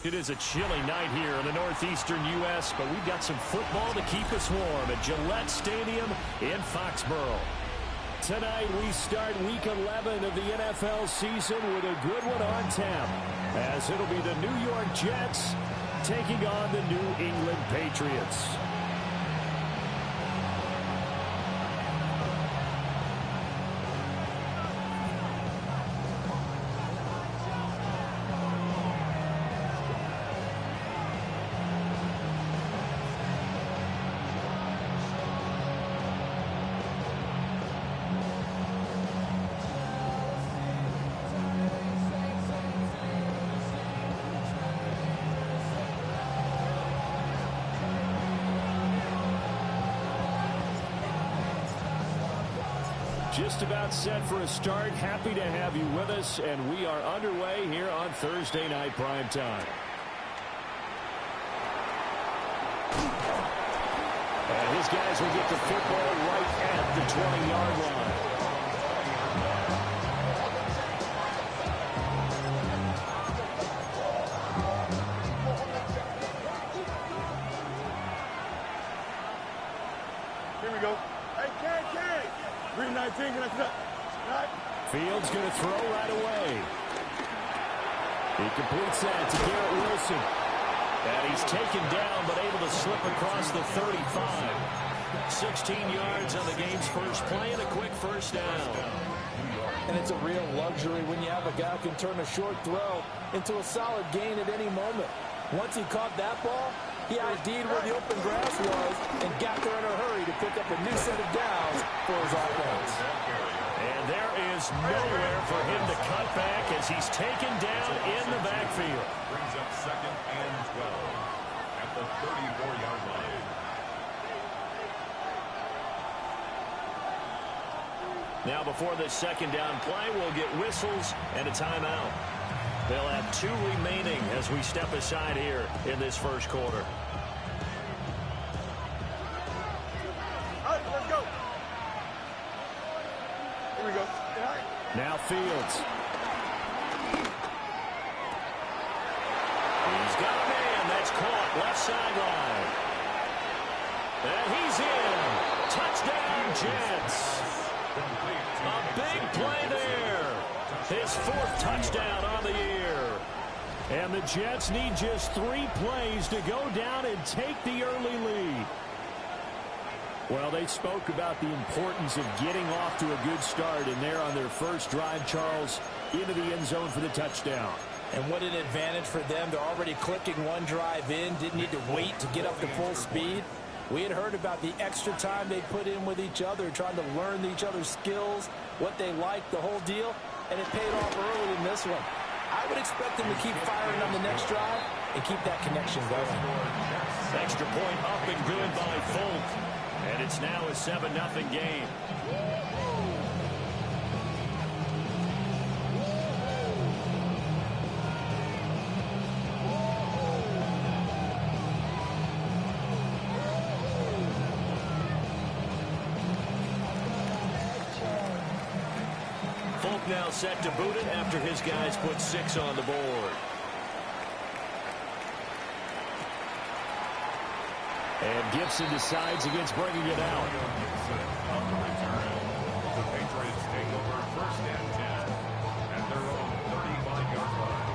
It is a chilly night here in the northeastern U.S., but we've got some football to keep us warm at Gillette Stadium in Foxborough. Tonight we start week 11 of the NFL season with a good one on tap, as it'll be the New York Jets taking on the New England Patriots. Just about set for a start. Happy to have you with us, and we are underway here on Thursday Night Prime Time. And his guys will get the football right at the 20-yard line. Here we go. Hey, carry. 319, can I cut? Fields going to throw right away. He completes that to Garrett Wilson. And he's taken down, but able to slip across the 35. 16 yards on the game's first play and a quick first down. And it's a real luxury when you have a guy who can turn a short throw into a solid gain at any moment. Once he caught that ball, he ID'd where the open grass was and got there in a hurry to pick up a new set of downs for his offense. And there is nowhere for him to cut back as he's taken down in the backfield. Brings up 2nd and 12 at the 34-yard line. Now before this second down play, we'll get whistles and a timeout. They'll have 2 remaining as we step aside here in this first quarter. All right, let's go. Here we go. Now Fields. He's got a man. That's caught. Left sideline. And he's in. Touchdown, Jets. A big play there. His 4th touchdown on the year. And the Jets need just 3 plays to go down and take the early lead. Well, they spoke about the importance of getting off to a good start, and they're on their first drive, Charles, into the end zone for the touchdown. And what an advantage for them. They're already clicking one drive in, didn't need to wait to get up to full speed. We had heard about the extra time they put in with each other, trying to learn each other's skills, what they liked, the whole deal, and it paid off early in this one. I would expect them to keep firing on the next drive and keep that connection going. Extra point up and good by Folk. And it's now a 7-0 game. Folk now set to boot it after his guys put 6 on the board. And Gibson decides against bringing it out. On the return, the Patriots take over 1st and 10 at their own 35-yard line.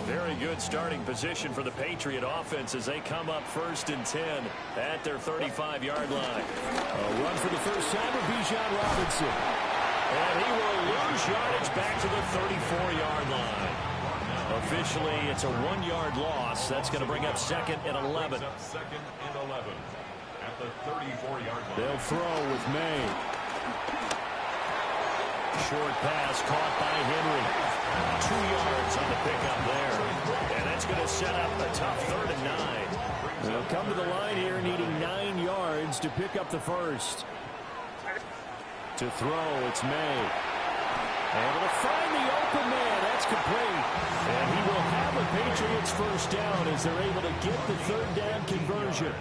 Very good starting position for the Patriot offense as they come up 1st and 10 at their 35-yard line. A run for the first time of Bijan Robinson. And he will lose yardage back to the 34-yard line. Officially, it's a 1-yard loss. That's going to bring up 2nd and 11. 2nd and 11 at the 34-yard line. They'll throw with May. Short pass caught by Henry. 2 yards on the pickup there. And that's going to set up a tough 3rd and 9. They'll come to the line here needing 9 yards to pick up the first. To throw, it's May. Able to find the open man. That's complete. And he will have a Patriots first down as they're able to get the 3rd down conversion.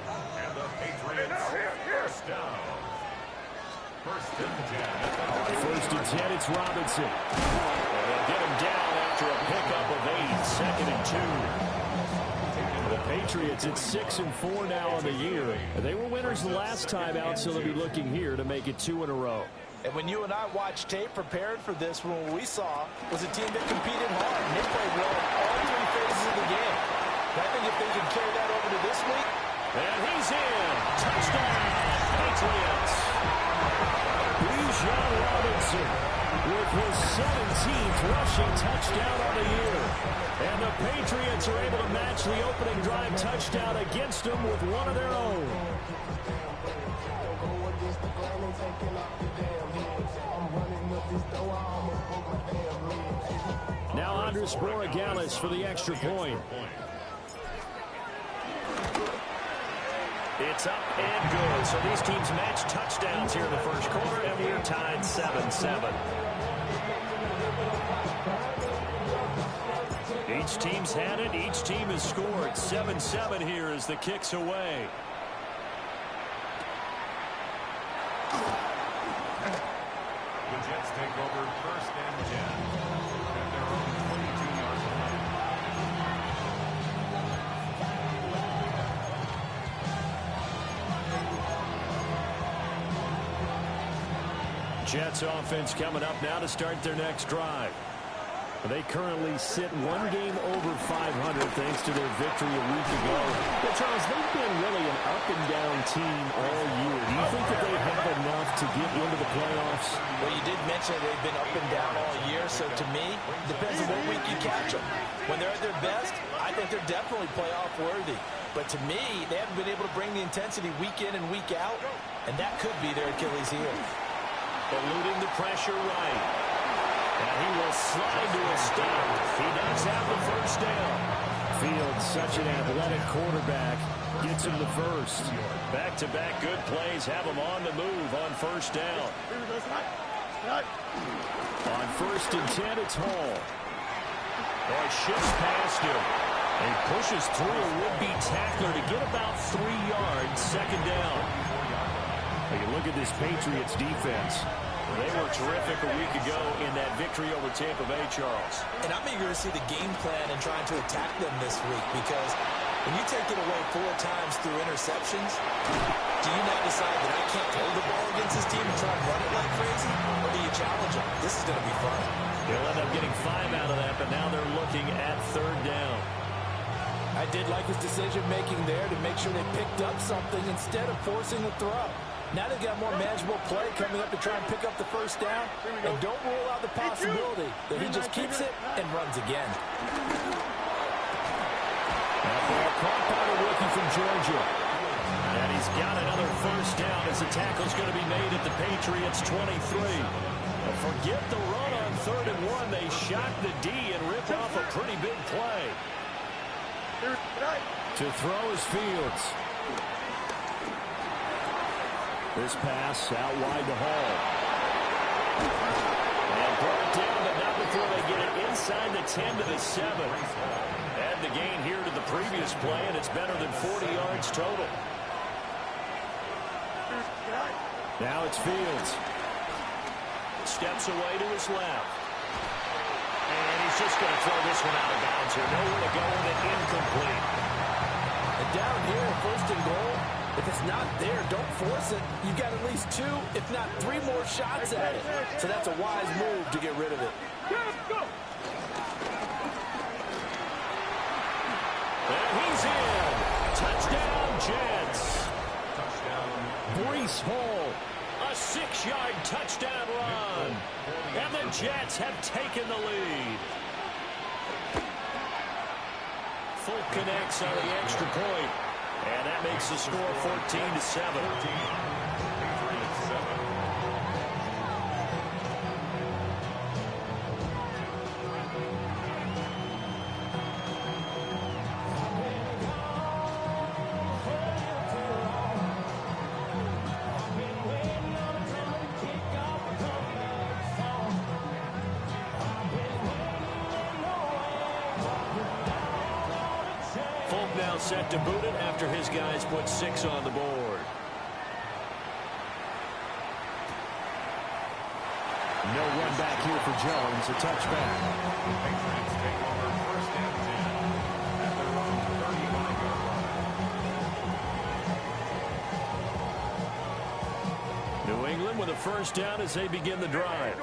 And the Patriots first down. First and 10. First and 10, it's Robinson. And they'll get him down after a pickup of 8, second and 2. The Patriots at 6-4 now on the year. They were winners the last time out, so they'll be looking here to make it 2 in a row. And when you and I watched tape prepared for this, what we saw was a team that competed hard. And they played well in all 3 phases of the game. And I think if they can carry that over to this week. And he's in. Touchdown, Patriots. Bijan Robinson with his 17th rushing touchdown on the year. And the Patriots are able to match the opening drive touchdown against them with one of their own. Now Andres Borregales for the extra point. It's up and good. So these teams match touchdowns here in the first quarter, and we're tied 7-7. Each team's had it. Each team has scored. 7-7 here as the kick's away. The Jets take over first and 10 at their own 22-yard line. Jets offense coming up now to start their next drive. They currently sit one game over 500 thanks to their victory a week ago. But Charles, they've been really an up-and-down team all year. Do you think that they have enough to get into the playoffs? Well, you did mention they've been up and down all year, so to me, it depends on what week you catch them. When they're at their best, I think they're definitely playoff worthy. But to me, they haven't been able to bring the intensity week in and week out, and that could be their Achilles heel. Eluding the pressure right. And he will slide to a stop. He does have the first down. Fields, such an athletic quarterback, gets him the first. Back-to-back good plays have him on the move on first down. On first and 10, it's Hall. Boy, shifts past him. He pushes through a would-be tackler to get about 3 yards, second down. Take a look at this Patriots defense. They were terrific a week ago in that victory over Tampa Bay, Charles. And I'm eager to see the game plan and trying to attack them this week, because when you take it away 4 times through interceptions, do you now decide that I can't throw the ball against this team and try and run it like crazy? Or do you challenge them? This is going to be fun. They'll end up getting 5 out of that, but now they're looking at third down. I did like his decision-making there to make sure they picked up something instead of forcing the throw. Now they've got more manageable play coming up to try and pick up the first down. And don't rule out the possibility that he just keeps it and runs again. Caught by the rookie from Georgia. And he's got another first down as the tackle's going to be made at the Patriots' 23. Forget the run on third and 1. They shock the D and rip off a pretty big play. To throw is Fields. This pass out wide to Hall. And brought down, but not before they get it inside the 10 to the 7. Add the gain here to the previous play, and it's better than 40 yards total. Now it's Fields. Steps away to his left. And he's just going to throw this one out of bounds here. Nowhere to go with it, incomplete. And down here, first and goal, if it's not there, don't force it. You've got at least 2, if not 3 more shots at it. So that's a wise move to get rid of it. And he's in. Touchdown, Jets. Touchdown. Breece Hall, a 6-yard touchdown run. And the Jets have taken the lead. Full connects on the extra point. And that makes the score 14-7. Patriots 7. Now set to boot it after his guys put 6 on the board. No run back here for Jones. A touchback. Patriots take over first and 10 at their own 35-yard line. New England with a first down as they begin the drive.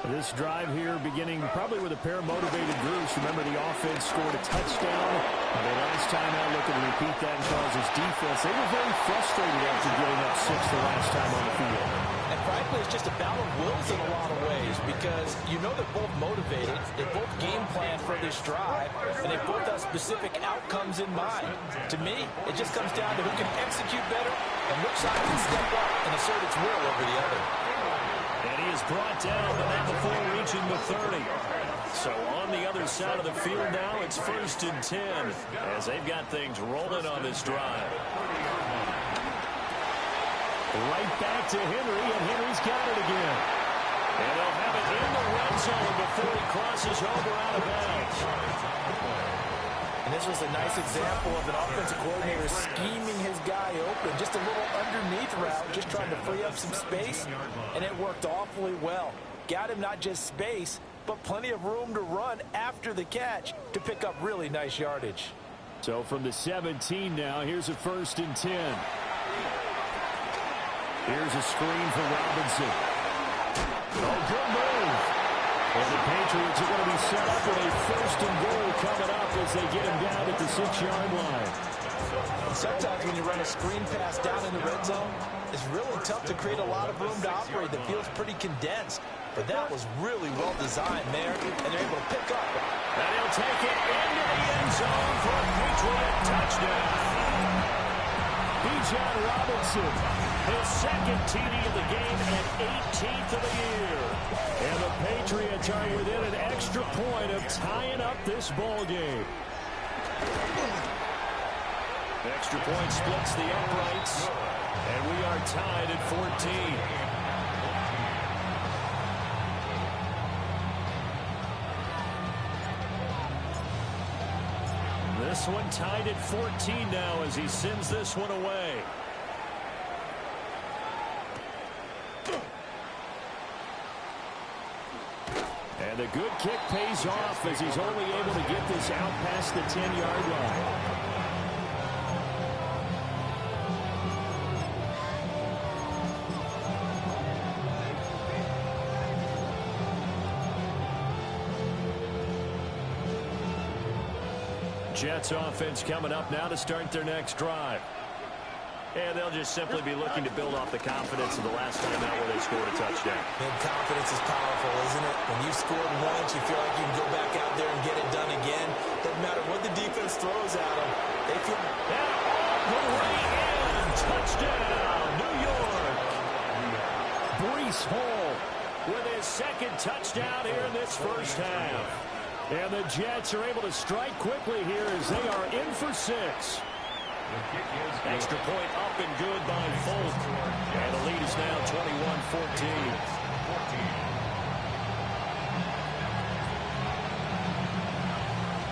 This drive here beginning probably with a pair of motivated groups. Remember, the offense scored a touchdown. The last time out, looking to repeat that and cause his defense. They were very frustrated after giving up 6 the last time on the field. And frankly, it's just a battle of wills in a lot of ways because you know they're both motivated, they both game plan for this drive, and they both have specific outcomes in mind. To me, it just comes down to who can execute better and which side can step up and assert its will over the other. And he is brought down, but not before reaching the 30. So on the other side of the field now, it's first and 10 as they've got things rolling on this drive. Right back to Henry, and Henry's got it again. And they'll have it in the red zone before he crosses over out of bounds. And this was a nice example of an offensive coordinator scheming his guy open. Just a little underneath route, just trying to free up some space, and it worked awfully well. Got him not just space, but plenty of room to run after the catch to pick up really nice yardage. So from the 17 now, here's a first and 10. Here's a screen for Robinson. Oh, good move. And the Patriots are going to be set up with a first and goal coming up as they get him down at the 6-yard line. Sometimes when you run a screen pass down in the red zone, it's really tough to create a lot of room to operate that feels pretty condensed. But that was really well designed there, and they're able to pick up. And he'll take it into the end zone for a Patriot touchdown. Bijan Robinson, his second TD of the game and 18th of the year. And the Patriots are within an extra point of tying up this ball game. Extra point splits the uprights, and we are tied at 14. This one tied at 14 now as he sends this one away. And a good kick pays off as he's only able to get this out past the 10-yard line. Jets offense coming up now to start their next drive. And they'll just simply be looking to build off the confidence of the last time out where they scored a touchdown. And confidence is powerful, isn't it? When you've scored once, you feel like you can go back out there and get it done again. Doesn't matter what the defense throws at them. They feel... And all the way in! Touchdown, New York! Breece Hall with his second touchdown here in this first half. And the Jets are able to strike quickly here as they are in for 6. Extra point up and good by Folk. And the lead is now 21-14.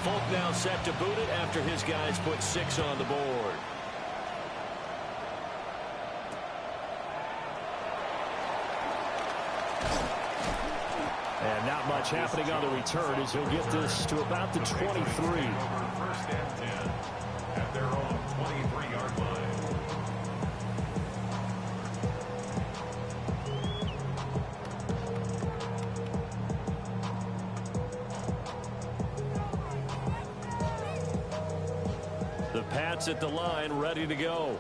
Folk now set to boot it after his guys put 6 on the board. And not much happening on the return as he'll get this to about the 23. First and 10 at their own 23-yard line. The Pats at the line, ready to go.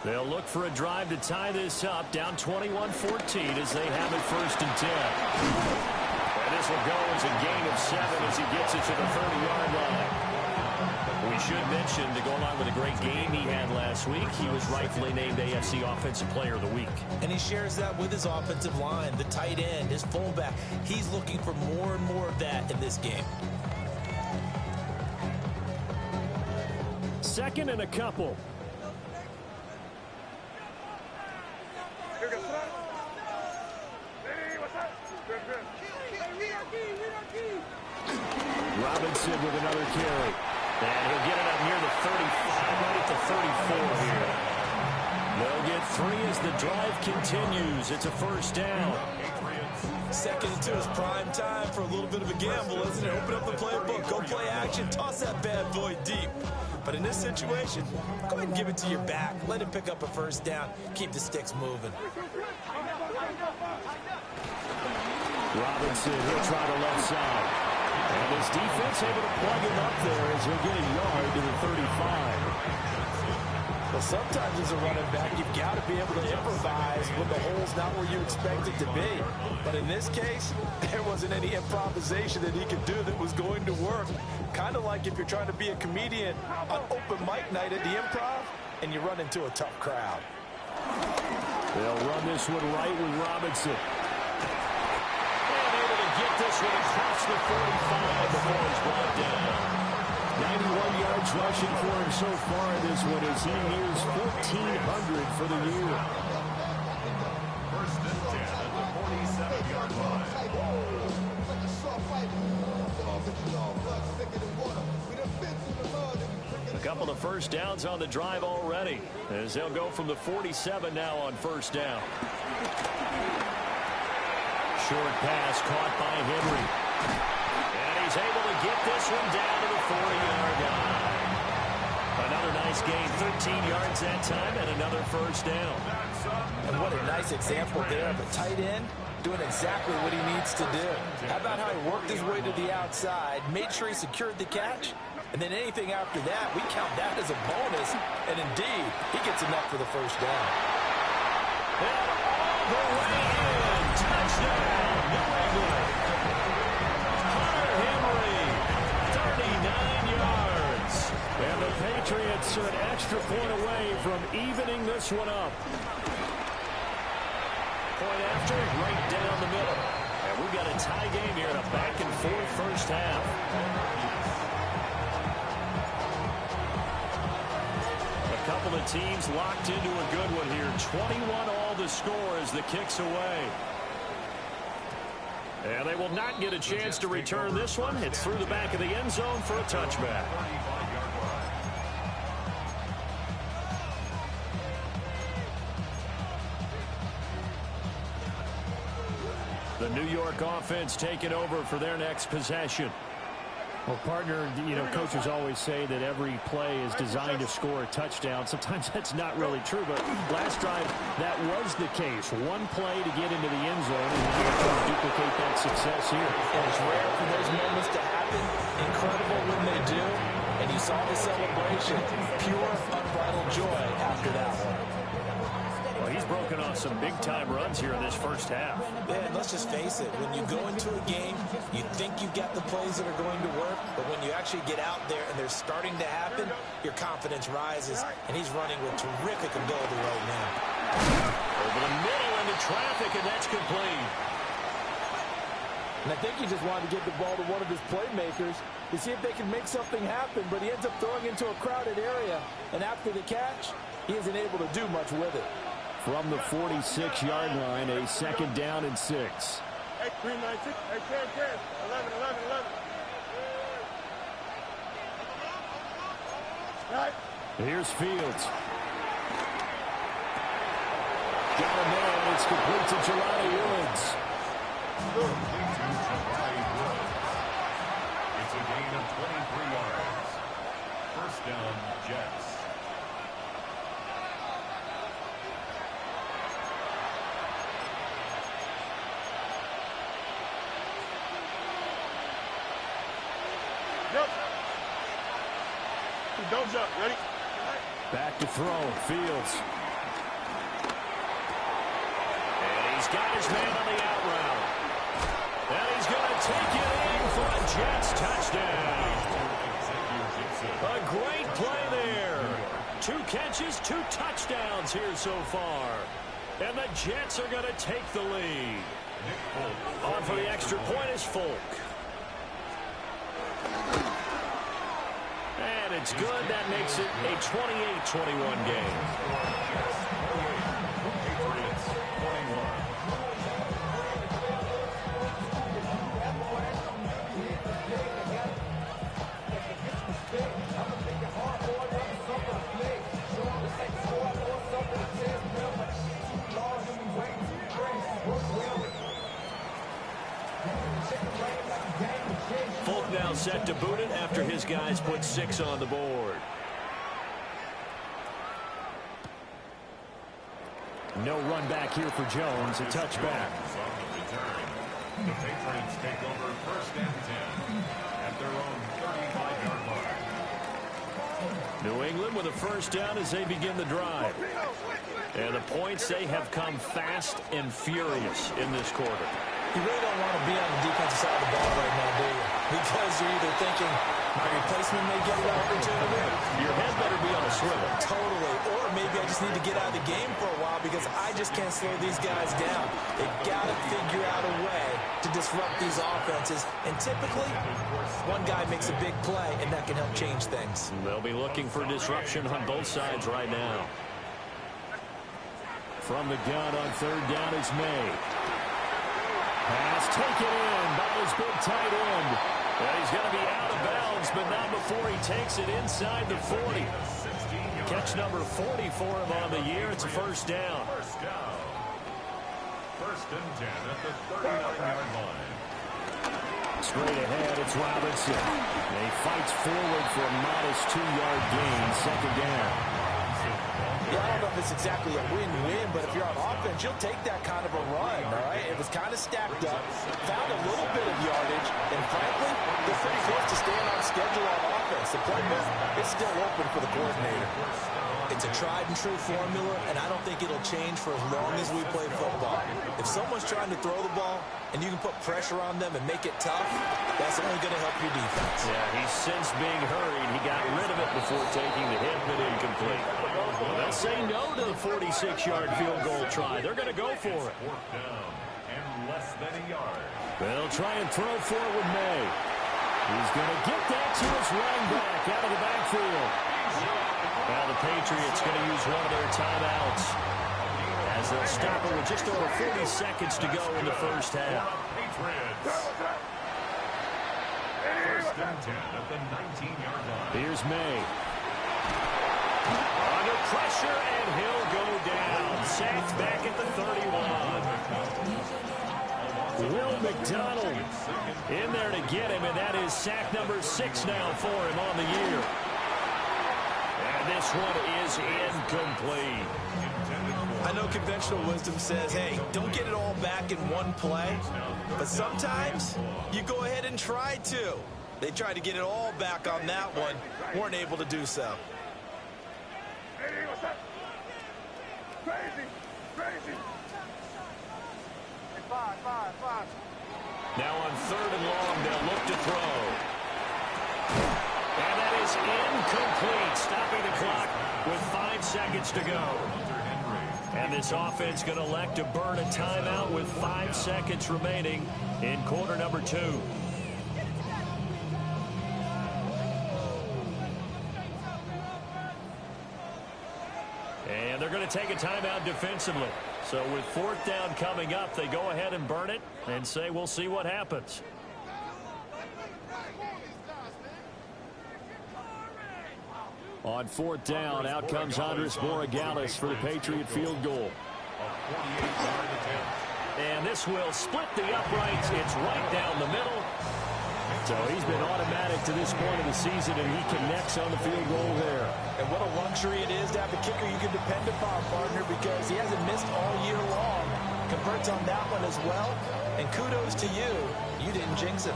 They'll look for a drive to tie this up, down 21-14 as they have it first and 10. And this will go as a gain of 7 as he gets it to the 30-yard line. We should mention, to go along with a great game he had last week, he was rightfully named AFC Offensive Player of the Week. And he shares that with his offensive line, the tight end, his fullback. He's looking for more and more of that in this game. Second and a couple. Robinson with another carry. And he'll get it up near the 35, right at the 34 here. They'll get 3 as the drive continues. It's a first down. Second and 2 is prime time for a little bit of a gamble, isn't it? Open up the playbook, go play action, toss that bad boy deep. But in this situation, go ahead and give it to your back. Let him pick up a first down. Keep the sticks moving. Robinson, he'll try the left side. And his defense able to plug him up there as he'll get a yard to the 35. Well, sometimes as a running back, you've got to be able to improvise when the hole's not where you expect it to be. But in this case, there wasn't any improvisation that he could do that was going to work. Kind of like if you're trying to be a comedian on open mic night at the Improv and you run into a tough crowd. They'll run this one right with Robinson. And able to get this one across the 45 before he's brought down. 91 yards rushing for him so far in this one as he nears 1,400 for the year. First and 10 at the 47-yard line. A couple of first downs on the drive already as they'll go from the 47 now on first down. Short pass caught by Henry. And he's able to get this one down to the 40-yard line. Another nice gain, 13 yards that time, and another first down. And what a nice example there of a tight end doing exactly what he needs to do. How about how he worked his way to the outside, made sure he secured the catch, and then anything after that, we count that as a bonus. And indeed, he gets enough for the first down. And all the way in, touchdown, New England. Henry, 39 yards. And the Patriots are an extra point away from evening this one up. Point after, right down the middle. And we've got a tie game here in a back-and-forth first half. A couple of teams locked into a good one here. 21 all the score as the kick's away. And they will not get a chance to return this one. It's through the back of the end zone for a touchback. The New York offense taking over for their next possession. Well, partner, you know, coaches always say that every play is designed to score a touchdown. Sometimes that's not really true, but last drive, that was the case. One play to get into the end zone, and they're trying to duplicate that success here. And it's rare for those moments to happen. Incredible when they do. And you saw the celebration. Pure, unbridled joy after that one. Well, he's broken off some big-time runs here in this first half. Yeah, and let's just face it. When you go into a game, you think you've got the plays that are going to work, but when you actually get out there and they're starting to happen, your confidence rises, and he's running with terrific ability right now. Over the middle into traffic, and that's complete. And I think he just wanted to get the ball to one of his playmakers to see if they can make something happen, but he ends up throwing into a crowded area, and after the catch, he isn't able to do much with it. From the 46-yard line, a second down and 6. Hey, 396. Hey, 10. 11. Right. Here's Fields. Got a man. It's complete to Jelani Woods. It's a gain of 23 yards. First down, Jets. Don't jump. Ready? Back to throw. Fields. And he's got his man on the out route. And he's going to take it in for a Jets touchdown. A great play there. 2 catches, 2 touchdowns here so far. And the Jets are going to take the lead. On for the extra point is Folk. And it's good. That makes it a 28-21 game. Patriots 21. to boot it after his guys put 6 on the board. No run back here for Jones. A touchback. The Patriots take over 1st and 10 at their own 35-yard line. New England with a first down as they begin the drive. And the points, they have come fast and furious in this quarter. You really don't want to be on the defensive side of the ball right now, do you? Because you're either thinking, my replacement may get an opportunity. Your head better be on a swivel. Totally. Or maybe I just need to get out of the game for a while because I just can't slow these guys down. They've got to figure out a way to disrupt these offenses. And typically, one guy makes a big play, and that can help change things. They'll be looking for disruption on both sides right now. From the gun on 3rd down is May. Pass taken in by his big tight end. And he's going to be out of bounds, but not before he takes it inside the 40. Catch number 40 for him on the year. It's a first down. 1st and 10 at the 39-yard line. Straight ahead, it's Robinson. And he fights forward for a modest 2-yard gain, 2nd down. Yeah, I don't know if it's exactly a win-win, but if you're on offense, you'll take that kind of a run, all right? It was kind of stacked up, found a little bit of yardage, and frankly, they're pretty close to staying on schedule on offense. The playbook is still open for the coordinator. It's a tried-and-true formula, and I don't think it'll change for as long as we play football. If someone's trying to throw the ball, and you can put pressure on them and make it tough, that's only going to help your defense. Yeah, he's since being hurried. He got rid of it before taking the hit, but incomplete. They'll say no to the 46-yard field goal try. They're going to go for it. 4th down and less than a yard. They'll try and throw for it with May. He's going to get that to his running back out of the backfield. Now the Patriots going to use one of their timeouts as they'll stop it with just over 40 seconds to go in the first half. Patriots. 1st and 10 at the 19-yard line. Here's May. Under pressure, and he'll go down. Sacked back at the 31. Will McDonald in there to get him, and that is sack number 6 now for him on the year. And this one is incomplete. I know conventional wisdom says, hey, don't get it all back in one play. But sometimes you go ahead and try to. They tried to get it all back on that one. Weren't able to do so. Hey, what's up? Crazy, crazy. Hey, five. Now on 3rd and long, they'll look to throw. And that is incomplete, stopping the clock with 5 seconds to go. And this offense going to elect to burn a timeout with 5 seconds remaining in quarter number 2. And they're going to take a timeout defensively. So with 4th down coming up, they go ahead and burn it and say we'll see what happens. On 4th down, out comes Andres Borregales for the Patriot field goal. And this will split the uprights. It's right down the middle. So he's been automatic to this point of the season, and he connects on the field goal there. And what a luxury it is to have a kicker you can depend upon, partner, because he hasn't missed all year long. Converts on that one as well. And kudos to you. You didn't jinx him.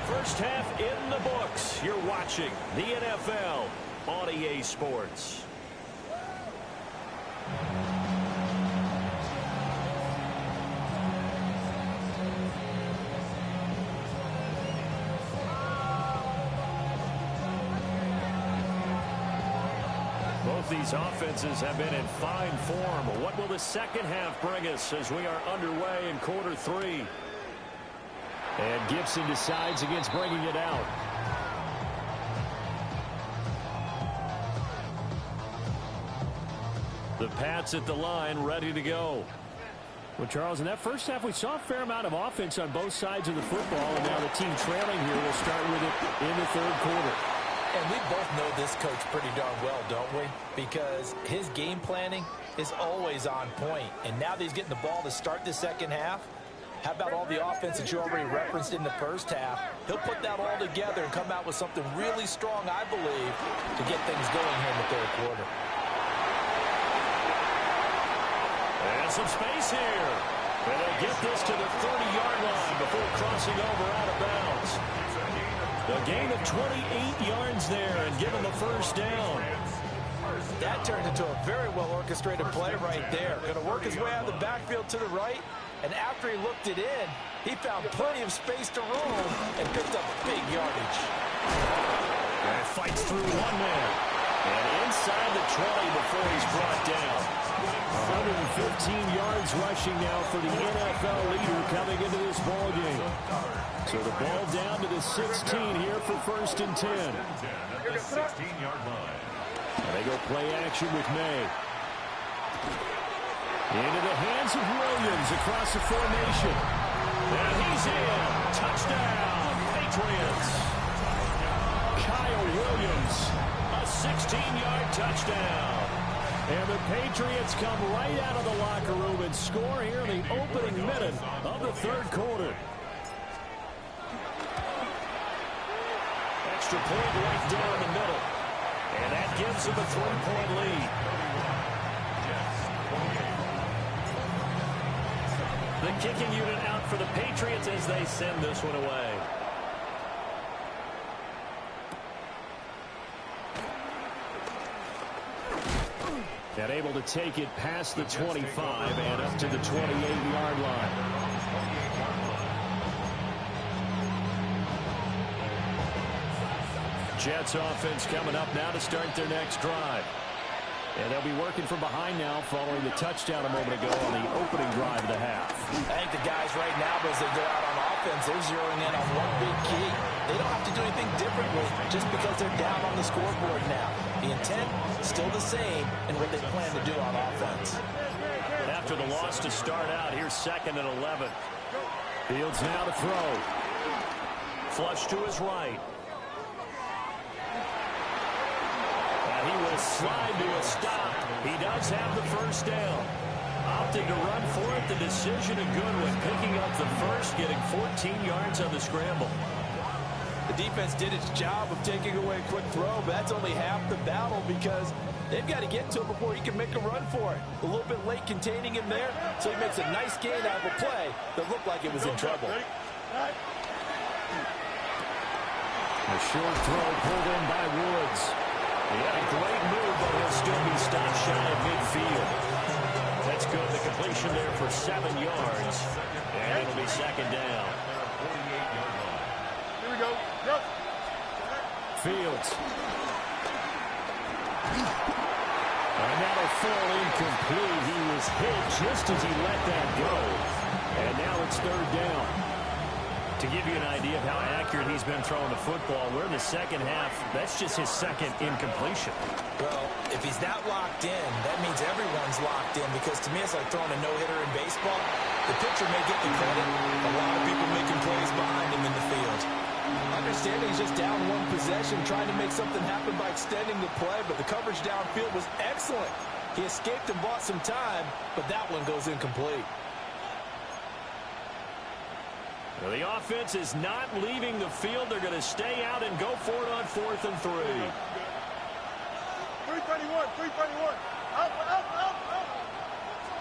First half in the books. You're watching the NFL on EA Sports. Both these offenses have been in fine form. What will the second half bring us as we are underway in quarter 3? And Gibson decides against bringing it out. The Pats at the line, ready to go. Well, Charles, in that first half, we saw a fair amount of offense on both sides of the football, and now the team trailing here will start with it in the 3rd quarter. And we both know this coach pretty darn well, don't we? Because his game planning is always on point. And now that he's getting the ball to start the second half, how about all the offense that you already referenced in the first half? He'll put that all together and come out with something really strong, I believe, to get things going here in the third quarter. And some space here. And they get this to the 30-yard line before crossing over out of bounds. A gain of 28 yards there and give him a first down. That turned into a very well-orchestrated play right there. Going to work his way out of the backfield to the right. And after he looked it in, he found plenty of space to roam and picked up big yardage. And fights through one man. And inside the 20 before he's brought down. 115 yards rushing now for the NFL leader coming into this ball game. So the ball down to the 16 here for 1st and 10. At the 16-yard line. And they go play action with May. Into the hands of Williams across the formation. And he's in. Touchdown, Patriots. Kyle Williams, a 16-yard touchdown. And the Patriots come right out of the locker room and score here in the opening minute of the third quarter. Extra point right down the middle. And that gives them a 3-point lead. The kicking unit out for the Patriots as they send this one away. And able to take it past the 25 and up to the 28-yard line. Jets offense coming up now to start their next drive. And they'll be working from behind now following the touchdown a moment ago on the opening drive of the half. I think the guys right now, as they go out on offense, they're zeroing in on one big key. They don't have to do anything differently just because they're down on the scoreboard now. The intent is still the same in what they plan to do on offense. And after the loss to start out, here's 2nd and 11. Fields now to throw. Flush to his right. He will slide to a stop. He does have the first down. Opted to run for it. The decision a good one. Picking up the first, getting 14 yards on the scramble. The defense did its job of taking away a quick throw, but that's only half the battle because they've got to get to him before he can make a run for it. A little bit late containing him there, so he makes a nice gain out of a play that looked like it was in trouble. A short throw pulled in by Woods. He had a great move, but he'll still be stopped shy of midfield. That's good. The completion there for 7 yards. And it'll be 2nd down. Here we go. Yep. Fields. And that'll fall incomplete. He was hit just as he let that go. And now it's 3rd down. To give you an idea of how accurate he's been throwing the football, we're in the second half. That's just his 2nd incompletion. Well, if he's that locked in, that means everyone's locked in because to me it's like throwing a no-hitter in baseball. The pitcher may get the credit. A lot of people making plays behind him in the field. Understanding he's just down one possession, trying to make something happen by extending the play, but the coverage downfield was excellent. He escaped and bought some time, but that one goes incomplete. Well, the offense is not leaving the field. They're going to stay out and go for it on 4th and 3. 321, 321. Up.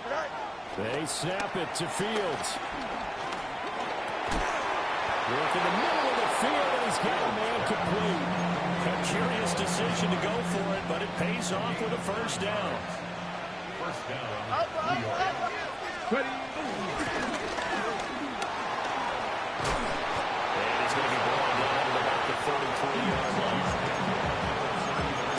Right. They snap it to Fields. Work in the middle of the field, and he's got a man complete. A curious decision to go for it, but it pays off with a first down. First down. Up. Ready. Going to be brought down at about the 33-yard line.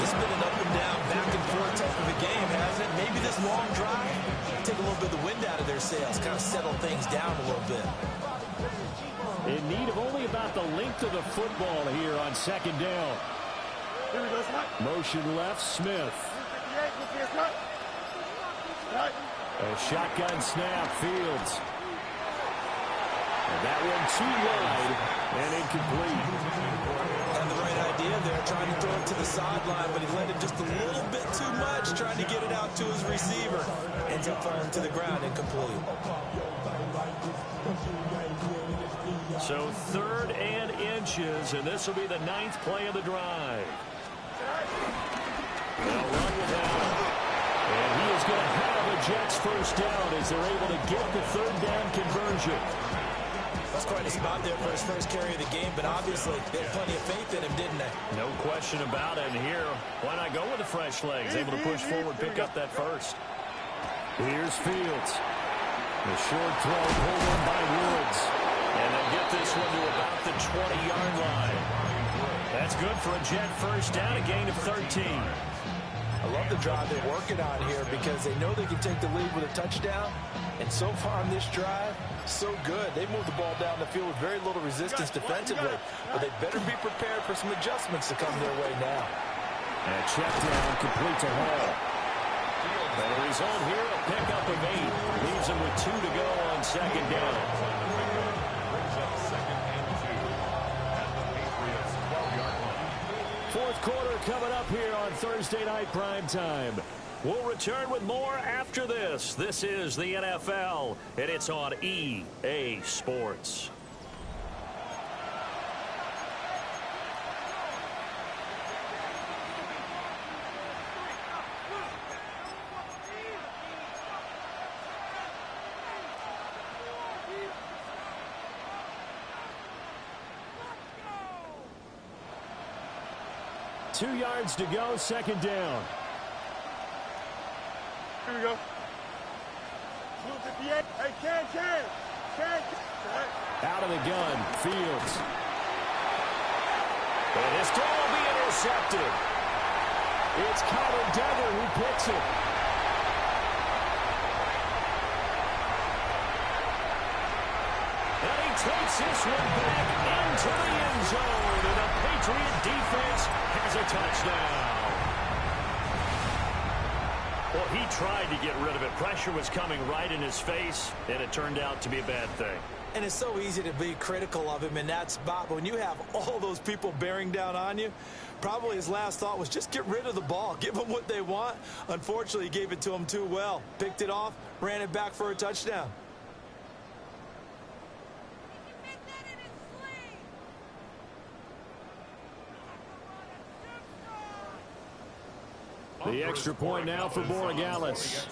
This has been an up and down, back and forth type of a game, hasn't it? Maybe this long drive take a little bit of the wind out of their sails, kind of settle things down a little bit. In need of only about the length of the football here on 2nd down. Here we go, Smith. Motion left, Smith. A shotgun snap, Fields. And that one too wide and incomplete. And the right idea there, trying to throw it to the sideline, but he let it just a little bit too much, trying to get it out to his receiver. Ends up falling to the ground, incomplete. So 3rd and inches, and this will be the 9th play of the drive. They'll run without him. And he is going to have a Jets first down as they're able to get the 3rd down conversion. That's quite a spot there for his first carry of the game, but obviously they had plenty of faith in him, didn't they? No question about it. And here, why not go with the fresh legs? Able to push forward, pick up that first. Here's Fields. The short throw pulled in by Woods. And they'll get this one to about the 20-yard line. That's good for a Jet first down, a gain of 13. I love the drive they're working on here because they know they can take the lead with a touchdown. And so far on this drive, so good. They moved the ball down the field with very little resistance defensively. But they better be prepared for some adjustments to come their way now. And a check down complete to Hall. And the result here, a pickup of 8. Leaves him with 2 to go on 2nd down. Brings up 2nd and 2 at the Patriots 12-yard line. 4th quarter coming up here on Thursday Night Primetime. We'll return with more after this. This is the NFL, and it's on EA Sports. Two yards to go, 2nd down. Here we go. 258. Hey, Can. Out of the gun, Fields. And this throw will be intercepted. It's Colin Duggar who picks it. And he takes this one back into the end zone. And the Patriot defense has a touchdown. Well, he tried to get rid of it. Pressure was coming right in his face, and it turned out to be a bad thing. And it's so easy to be critical of him in that spot. But when you have all those people bearing down on you, probably his last thought was just get rid of the ball. Give them what they want. Unfortunately, he gave it to them too well. Picked it off, ran it back for a touchdown. The extra point now for Borregales.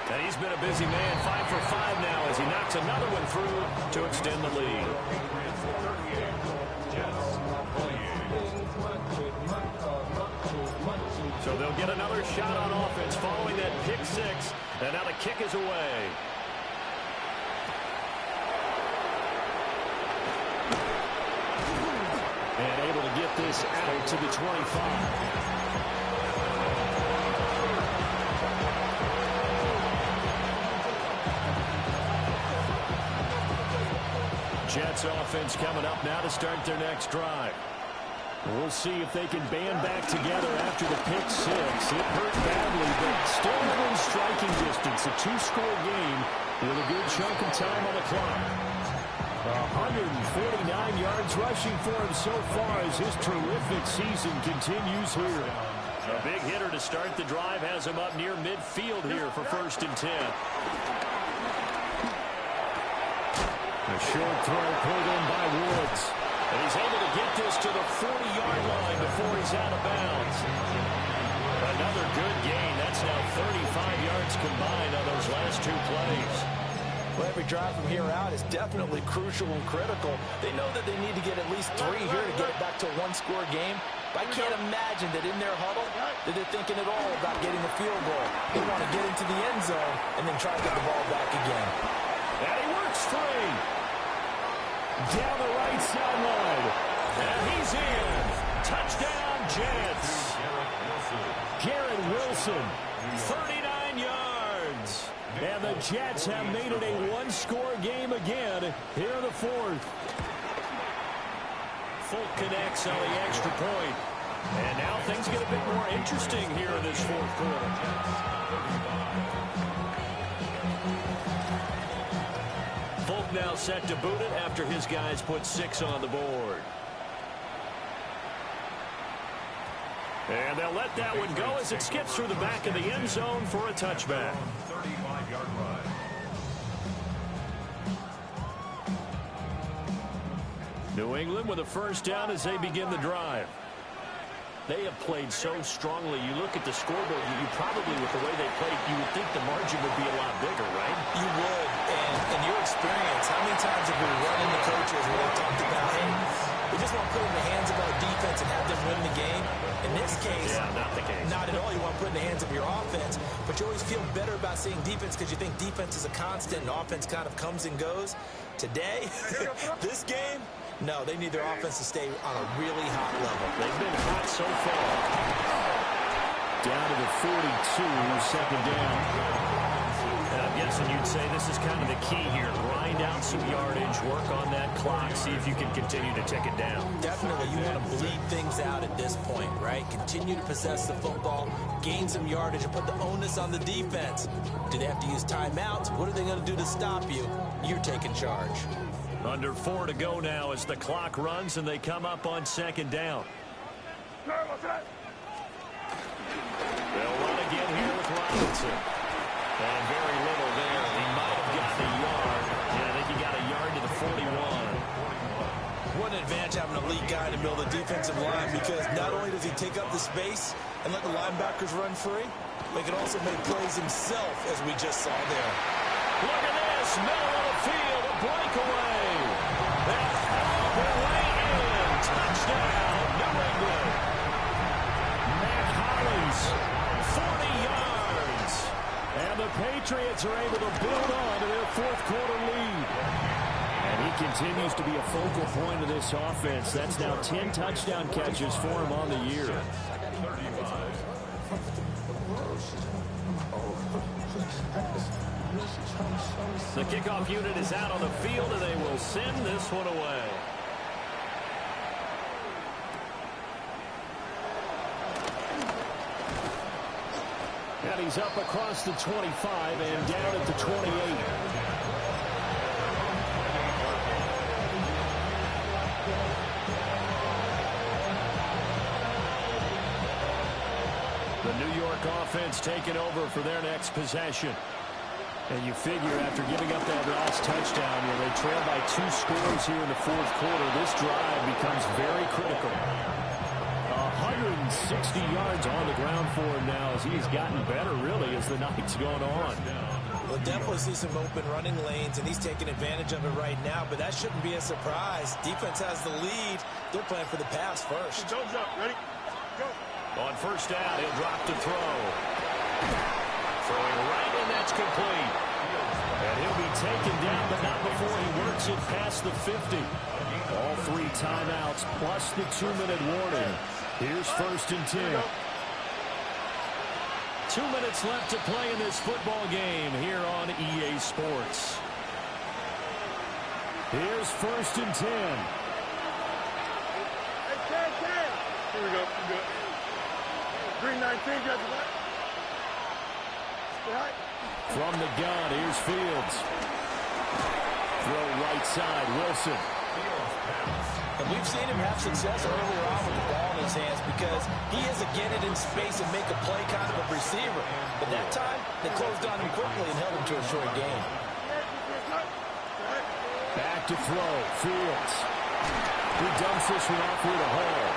And he's been a busy man, 5 for 5 now as he knocks another one through to extend the lead. So they'll get another shot on offense following that pick 6, and now the kick is away. And able to get this out to the 25. Jets offense coming up now to start their next drive. We'll see if they can band back together after the pick 6. It hurt badly, but still within striking distance. A 2-score game with a good chunk of time on the clock. 149 yards rushing for him so far as his terrific season continues here. A big hitter to start the drive has him up near midfield here for 1st and 10. A short throw pulled in by Woods. And he's able to get this to the 40-yard line before he's out of bounds. Another good gain. That's now 35 yards combined on those last 2 plays. Well, every drive from here out is definitely crucial and critical. They know that they need to get at least 3 here to get it back to a 1-score game. But I can't imagine that in their huddle that they're thinking at all about getting a field goal. They want to get into the end zone and then try to get the ball back again. And he works free. Down the right sideline. And he's in. Touchdown, Jets. Garrett Wilson, 39 yards. And the Jets have made it a 1-score game again here in the 4th. Folk connects on the extra point. And now things get a bit more interesting here in this 4th quarter. now set to boot it after his guys put 6 on the board. And they'll let that one go as it skips through the back of the end zone for a touchback. 35-yard run. New England with a first down as they begin the drive. They have played so strongly. You look at the scoreboard, you probably, with the way they played, you would think the margin would be a lot bigger, right? You would. And in your experience, how many times have we run into coaches where they talked about, hey, we just want to put it in the hands of our defense and have them win the game? In this case, not the case. Not at all. You want to put it in the hands of your offense, but you always feel better about seeing defense because you think defense is a constant and offense kind of comes and goes. Today, this game, no, they need their offense to stay on a really hot level. They've been hot so far. Down to the 42, second down. And I'm guessing you'd say this is kind of the key here. Grind out some yardage, work on that clock, see if you can continue to tick it down. Definitely, you want to bleed things out at this point, right? Continue to possess the football, gain some yardage, and put the onus on the defense. Do they have to use timeouts? What are they going to do to stop you? You're taking charge. Under 4 to go now as the clock runs and they come up on second down. They'll run again here with Robinson. And very little there. He might have gotten a yard. Yeah, I think he got a yard to the 41. What an advantage having an elite guy to build a defensive line, because not only does he take up the space and let the linebackers run free, but he can also make plays himself, as we just saw there. Look at this. Middle of the field. A breakaway. That held the way in. Touchdown, New England. Matt Hollies, 40 yards. And the Patriots are able to build on to their fourth-quarter lead. And he continues to be a focal point of this offense. That's now 10 touchdown catches for him on the year. The kickoff unit is out on the field, and they will send this one away. And he's up across the 25 and down at the 28. The New York offense taking over for their next possession. And you figure after giving up that last touchdown, they trail by 2 scores here in the fourth quarter. This drive becomes very critical. 160 yards on the ground for him now as he's gotten better, really, as the night's gone on. We'll definitely see some open running lanes, and he's taking advantage of it right now, but that shouldn't be a surprise. Defense has the lead. They're playing for the pass first. Go, ready? Go. On first down, he'll drop to throw. Throwing right, and that's complete. And he'll be taken down, but not before he works it past the 50. All 3 timeouts plus the 2-minute warning. Here's first and 10. 2 minutes left to play in this football game here on EA Sports. Here's first and 10. Hey, Ken. Here we go. We're good. Green 19, got the right. Right. From the gun, here's Fields. Throw right side, Wilson. And we've seen him have success earlier on with the ball in his hands because he has to get it in space and make a play kind of a receiver. But that time, they closed on him quickly and held him to a short game. Back to throw, Fields. He dumps this one off with a hole.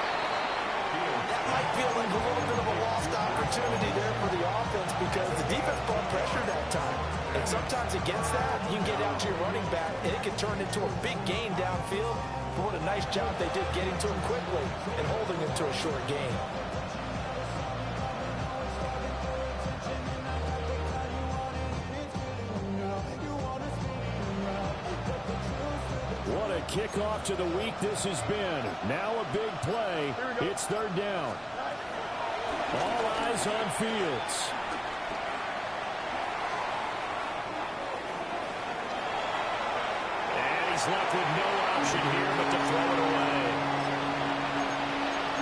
That might feel like a little bit of a lost opportunity there for the offense because the defense brought pressure that time. And sometimes against that, you can get out to your running back, and it can turn into a big gain downfield. But what a nice job they did getting to him quickly and holding him to a short gain. What a kickoff to the week this has been. Now a big play. It's third down. All eyes on Fields. And he's left with no option here but to throw it away.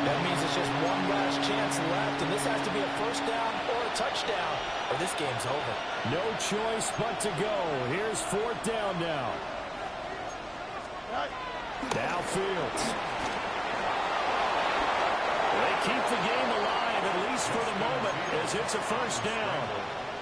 That means it's just one last chance left, and this has to be a first down or a touchdown, or this game's over. No choice but to go. Here's fourth down now. Now Fields. They keep the game alive, at least for the moment, as it's a first down.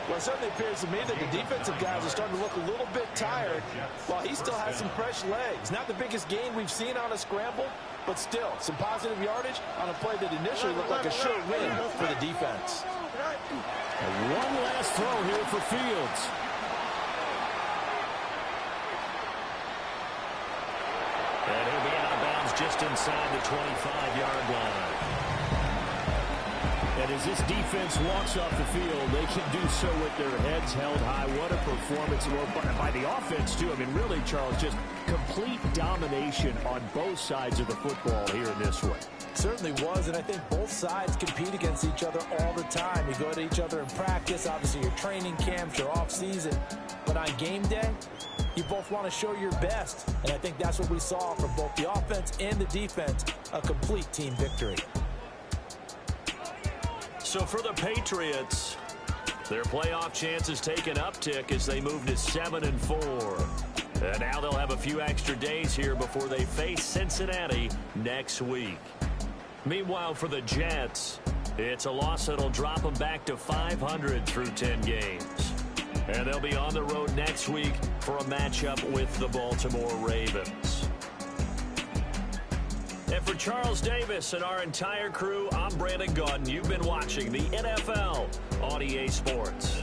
Well, it certainly appears to me that the defensive guys are starting to look a little bit tired while he still has some fresh legs. Not the biggest gain we've seen on a scramble, but still some positive yardage on a play that initially looked like a sure win for the defense. And one last throw here for Fields. And he'll be out of bounds just inside the 25-yard line. And as this defense walks off the field, they can do so with their heads held high. What a performance by the offense, too. I mean, really, Charles, just complete domination on both sides of the football here in this one. Certainly was, and I think both sides compete against each other all the time. You go to each other in practice, obviously your training camps, your off-season. But on game day, you both want to show your best. And I think that's what we saw from both the offense and the defense, a complete team victory. So for the Patriots, their playoff chances take an uptick as they move to 7-4. And now they'll have a few extra days here before they face Cincinnati next week. Meanwhile, for the Jets, it's a loss that'll drop them back to 500 through 10 games. And they'll be on the road next week for a matchup with the Baltimore Ravens. And for Charles Davis and our entire crew, I'm Brandon Gaudin. You've been watching the NFL on EA Sports.